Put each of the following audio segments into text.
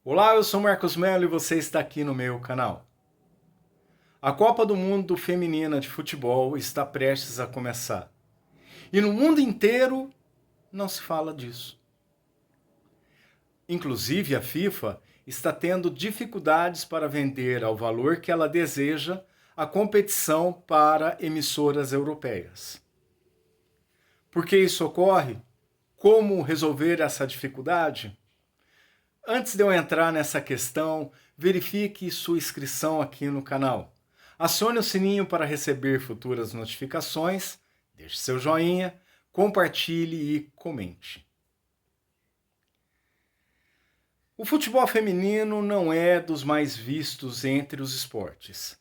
Olá, eu sou Marcos Melo e você está aqui no meu canal. A Copa do Mundo Feminina de Futebol está prestes a começar. E no mundo inteiro não se fala disso. Inclusive, a FIFA está tendo dificuldades para vender ao valor que ela deseja a competição para emissoras europeias. Por que isso ocorre? Como resolver essa dificuldade? Antes de eu entrar nessa questão, verifique sua inscrição aqui no canal. Acione o sininho para receber futuras notificações, deixe seu joinha, compartilhe e comente. O futebol feminino não é dos mais vistos entre os esportes.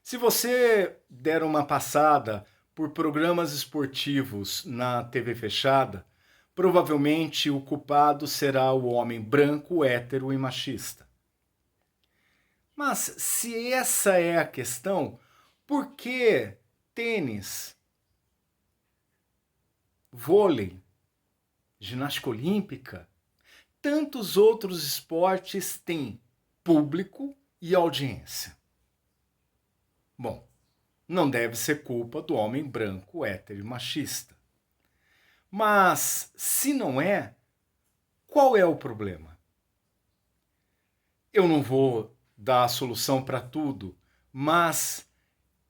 Se você der uma passada por programas esportivos na TV fechada, provavelmente o culpado será o homem branco, hétero e machista. Mas se essa é a questão, por que tênis, vôlei, ginástica olímpica, tantos outros esportes têm público e audiência? Bom, não deve ser culpa do homem branco, hétero e machista. Mas, se não é, qual é o problema? Eu não vou dar a solução para tudo, mas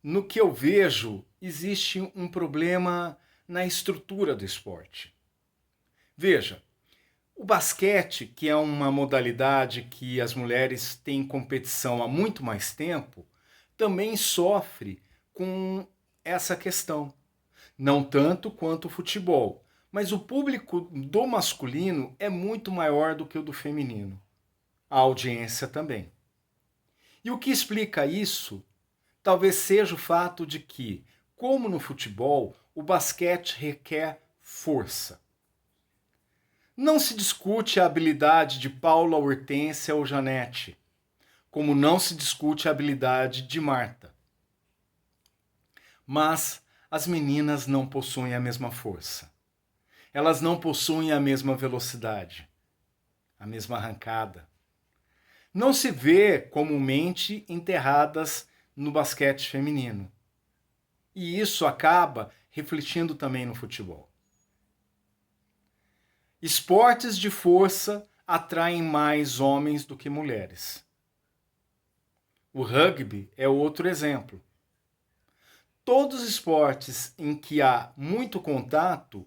no que eu vejo, existe um problema na estrutura do esporte. Veja, o basquete, que é uma modalidade que as mulheres têm competição há muito mais tempo, também sofre com essa questão. Não tanto quanto o futebol, mas o público do masculino é muito maior do que o do feminino. A audiência também. E o que explica isso talvez seja o fato de que, como no futebol, o basquete requer força. Não se discute a habilidade de Paula, Hortência ou Janete, como não se discute a habilidade de Marta. Mas as meninas não possuem a mesma força. Elas não possuem a mesma velocidade, a mesma arrancada. Não se vê comumente enterradas no basquete feminino. E isso acaba refletindo também no futebol. Esportes de força atraem mais homens do que mulheres. O rugby é outro exemplo. Todos os esportes em que há muito contato,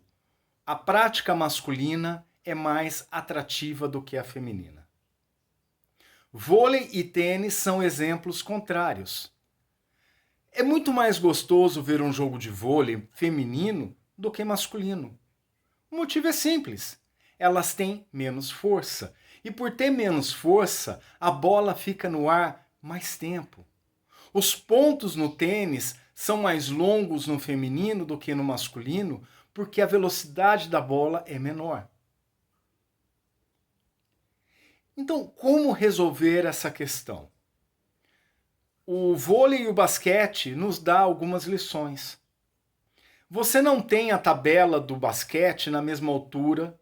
a prática masculina é mais atrativa do que a feminina. Vôlei e tênis são exemplos contrários. É muito mais gostoso ver um jogo de vôlei feminino do que masculino. O motivo é simples. Elas têm menos força. E por ter menos força, a bola fica no ar mais tempo. Os pontos no tênis são mais longos no feminino do que no masculino, porque a velocidade da bola é menor. Então, como resolver essa questão? O vôlei e o basquete nos dá algumas lições. Você não tem a tabela do basquete na mesma altura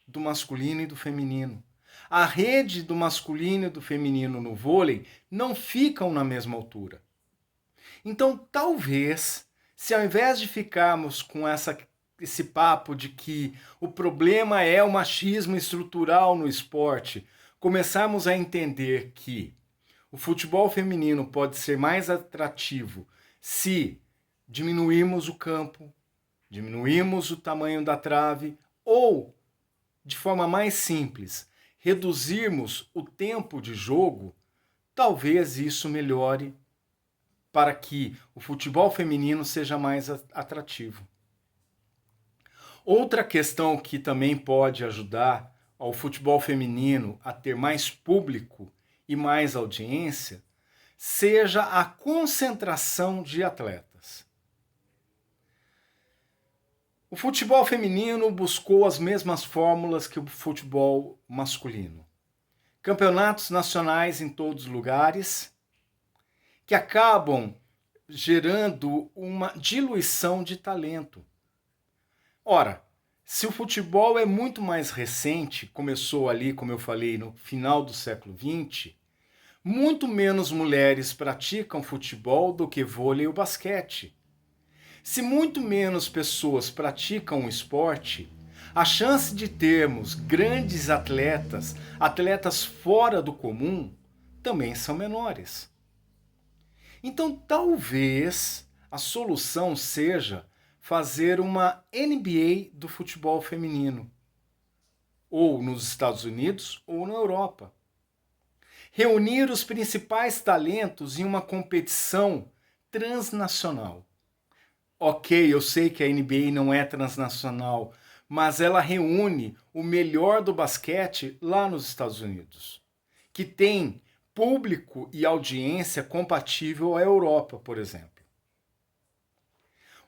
do masculino e do feminino. A rede do masculino e do feminino no vôlei não ficam na mesma altura. Então, talvez, se ao invés de ficarmos com esse papo de que o problema é o machismo estrutural no esporte, começarmos a entender que o futebol feminino pode ser mais atrativo se diminuirmos o campo, diminuirmos o tamanho da trave ou, de forma mais simples, reduzirmos o tempo de jogo, talvez isso melhore para que o futebol feminino seja mais atrativo. Outra questão que também pode ajudar ao futebol feminino a ter mais público e mais audiência seja a concentração de atletas. O futebol feminino buscou as mesmas fórmulas que o futebol masculino. Campeonatos nacionais em todos os lugares, que acabam gerando uma diluição de talento. Ora, Se o futebol é muito mais recente, começou ali, como eu falei, no final do século XX, muito menos mulheres praticam futebol do que vôlei ou basquete. Se muito menos pessoas praticam o esporte, a chance de termos grandes atletas, atletas fora do comum, também são menores. Então, talvez a solução seja fazer uma NBA do futebol feminino, ou nos Estados Unidos ou na Europa. Reunir os principais talentos em uma competição transnacional. Ok, eu sei que a NBA não é transnacional, mas ela reúne o melhor do basquete lá nos Estados Unidos, que tem público e audiência compatível à Europa, por exemplo.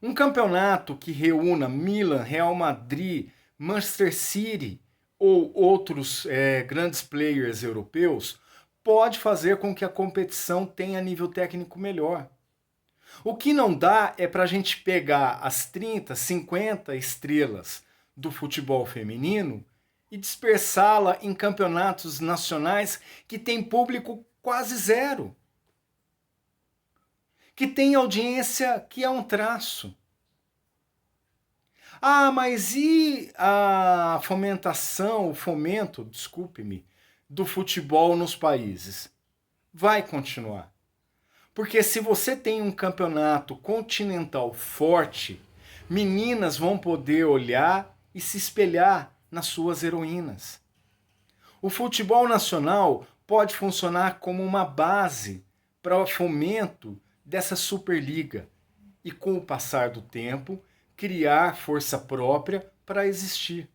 Um campeonato que reúna Milan, Real Madrid, Manchester City ou outros grandes players europeus pode fazer com que a competição tenha nível técnico melhor. O que não dá é para a gente pegar as 30, 50 estrelas do futebol feminino e dispersá-la em campeonatos nacionais que têm público quase zero, que tem audiência que é um traço. Ah, mas e a fomentação, o fomento, desculpe-me, do futebol nos países? Vai continuar. Porque se você tem um campeonato continental forte, meninas vão poder olhar e se espelhar nas suas heroínas. O futebol nacional pode funcionar como uma base para o fomento dessa Superliga e, com o passar do tempo, criar força própria para existir.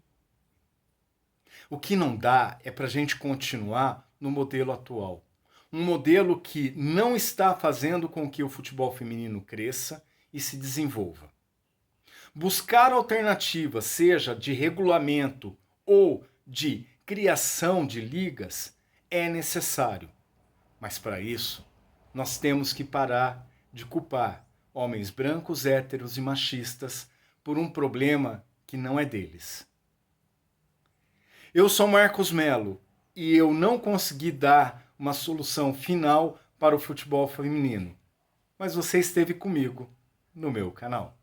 O que não dá é para a gente continuar no modelo atual. Um modelo que não está fazendo com que o futebol feminino cresça e se desenvolva. Buscar alternativas, seja de regulamento ou de criação de ligas, é necessário. Mas para isso, nós temos que parar de culpar homens brancos, héteros e machistas por um problema que não é deles. Eu sou Marcos Melo e eu não consegui dar uma solução final para o futebol feminino, mas você esteve comigo no meu canal.